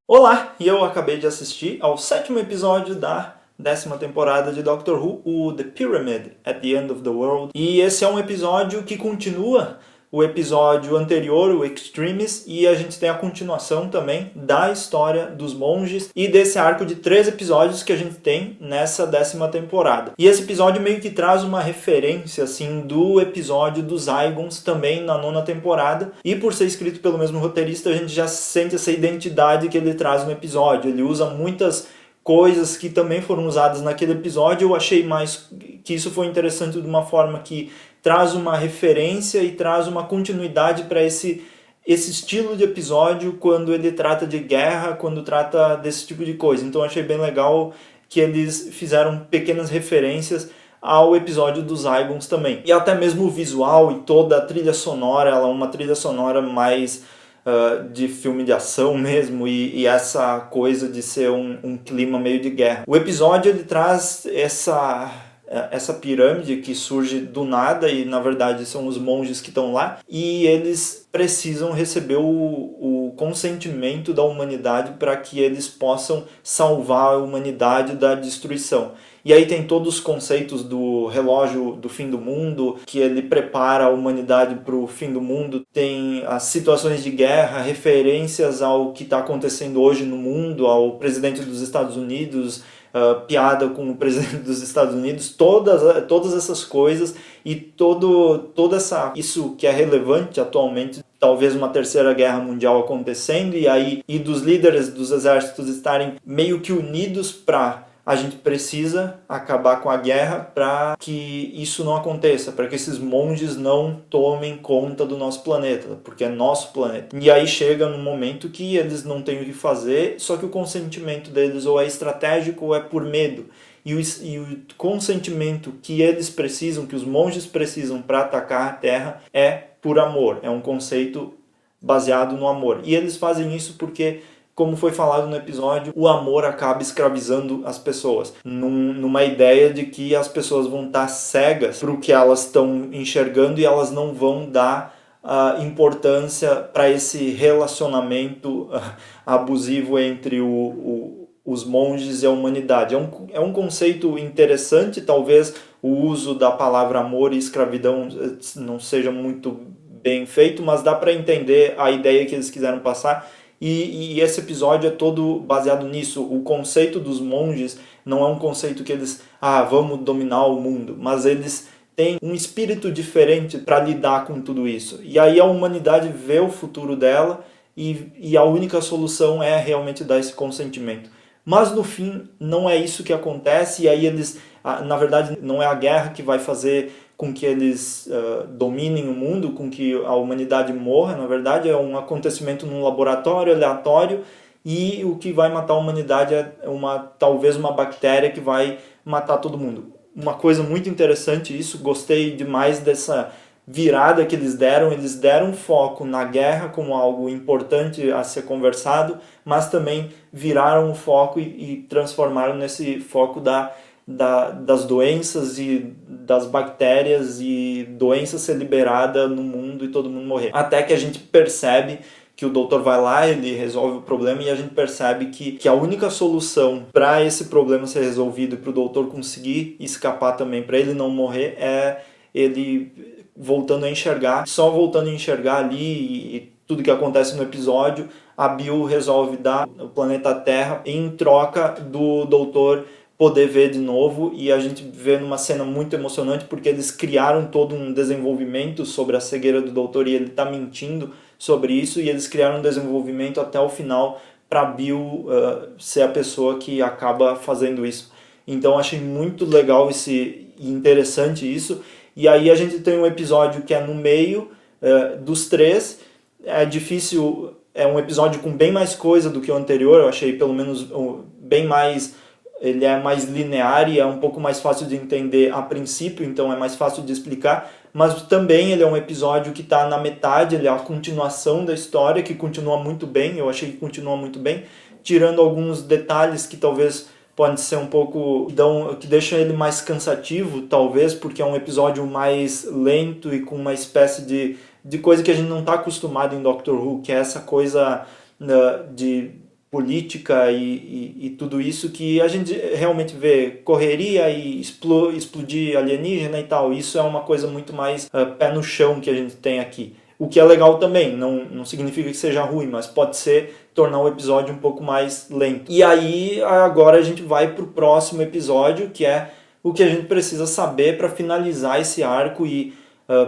Olá, e eu acabei de assistir ao sétimo episódio da 10ª temporada de Doctor Who, o The Pyramid at the End of the World. E esse é um episódio que continua o episódio anterior, o Extremis, e a gente tem a continuação também da história dos monges e desse arco de 3 episódios que a gente tem nessa 10ª temporada. E esse episódio meio que traz uma referência assim do episódio dos Zygons também na 9ª temporada, e por ser escrito pelo mesmo roteirista, a gente já sente essa identidade que ele traz no episódio. Ele usa muitas coisas que também foram usadas naquele episódio. Eu achei mais que isso foi interessante de uma forma que traz uma referência e traz uma continuidade para esse estilo de episódio quando ele trata de guerra, quando trata desse tipo de coisa. Então eu achei bem legal que eles fizeram pequenas referências ao episódio dos Zygons também. E até mesmo o visual e toda a trilha sonora, ela é uma trilha sonora mais de filme de ação mesmo, e essa coisa de ser um clima meio de guerra. O episódio ele traz essa pirâmide que surge do nada, e na verdade são os monges que estão lá, e eles precisam receber o consentimento da humanidade para que eles possam salvar a humanidade da destruição. E aí tem todos os conceitos do relógio do fim do mundo, que ele prepara a humanidade para o fim do mundo. Tem as situações de guerra, referências ao que está acontecendo hoje no mundo, ao presidente dos Estados Unidos, piada com o presidente dos Estados Unidos, todas essas coisas e isso que é relevante atualmente, talvez uma terceira guerra mundial acontecendo, e dos líderes dos exércitos estarem meio que unidos para a gente precisa acabar com a guerra para que isso não aconteça, para que esses monges não tomem conta do nosso planeta, porque é nosso planeta. E aí chega num momento que eles não têm o que fazer, só que o consentimento deles ou é estratégico ou é por medo. E o consentimento que eles precisam, que os monges precisam para atacar a Terra é por amor, é um conceito baseado no amor. E eles fazem isso porque, como foi falado no episódio, o amor acaba escravizando as pessoas, numa ideia de que as pessoas vão estar cegas para o que elas estão enxergando e elas não vão dar importância para esse relacionamento abusivo entre os monges e a humanidade. É um conceito interessante, talvez o uso da palavra amor e escravidão não seja muito bem feito, mas dá para entender a ideia que eles quiseram passar. E esse episódio é todo baseado nisso. O conceito dos monges não é um conceito que eles, vamos dominar o mundo, mas eles têm um espírito diferente para lidar com tudo isso. E aí a humanidade vê o futuro dela e a única solução é realmente dar esse consentimento. Mas no fim não é isso que acontece, e aí eles, na verdade, não é a guerra que vai fazer com que eles dominem o mundo, com que a humanidade morra. Na verdade é um acontecimento num laboratório aleatório, e o que vai matar a humanidade é talvez uma bactéria que vai matar todo mundo. Uma coisa muito interessante isso, gostei demais dessa virada que eles deram foco na guerra como algo importante a ser conversado, mas também viraram o foco e transformaram nesse foco das doenças e das bactérias, e doença ser liberada no mundo e todo mundo morrer. Até que a gente percebe que o doutor vai lá, ele resolve o problema, e a gente percebe que a única solução para esse problema ser resolvido e para o doutor conseguir escapar também, para ele não morrer, é ele voltando a enxergar. Só voltando a enxergar ali e tudo que acontece no episódio, a Bill resolve dar o planeta Terra em troca do doutor poder ver de novo. E a gente vê numa cena muito emocionante, porque eles criaram todo um desenvolvimento sobre a cegueira do doutor, e ele está mentindo sobre isso, e eles criaram um desenvolvimento até o final para Bill ser a pessoa que acaba fazendo isso. Então achei muito legal e interessante isso. E aí a gente tem um episódio que é no meio dos 3. É difícil, é um episódio com bem mais coisa do que o anterior. Eu achei pelo menos bem mais, ele é mais linear e é um pouco mais fácil de entender a princípio, então é mais fácil de explicar. Mas também ele é um episódio que está na metade, ele é a continuação da história, que continua muito bem. Eu achei que continua muito bem, tirando alguns detalhes que talvez pode ser um pouco, que deixa ele mais cansativo, talvez, porque é um episódio mais lento e com uma espécie de coisa que a gente não está acostumado em Doctor Who, que é essa coisa de política e tudo isso, que a gente realmente vê correria e explodir alienígena e tal. Isso é uma coisa muito mais pé no chão que a gente tem aqui. O que é legal também, não significa que seja ruim, mas pode ser tornar o episódio um pouco mais lento. E aí agora a gente vai pro próximo episódio, que é o que a gente precisa saber para finalizar esse arco e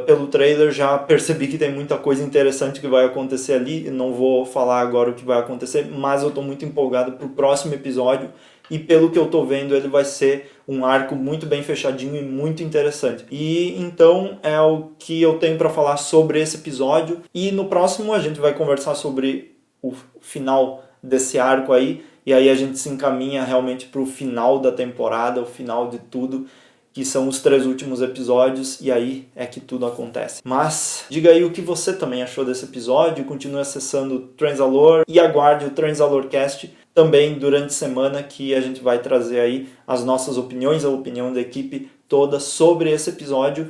pelo trailer já percebi que tem muita coisa interessante que vai acontecer ali. Não vou falar agora o que vai acontecer, mas eu estou muito empolgado pro próximo episódio e pelo que eu estou vendo ele vai ser um arco muito bem fechadinho e muito interessante. E então é o que eu tenho para falar sobre esse episódio, e no próximo a gente vai conversar sobre o final desse arco aí, e aí a gente se encaminha realmente para o final da temporada, o final de tudo, que são os 3 últimos episódios, e aí é que tudo acontece. Mas diga aí o que você também achou desse episódio, continue acessando o Transalore e aguarde o Transalorcast também durante a semana, que a gente vai trazer aí as nossas opiniões, a opinião da equipe toda sobre esse episódio.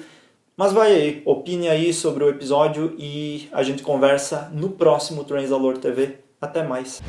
Mas vai aí, opine aí sobre o episódio e a gente conversa no próximo Transalore TV. Até mais!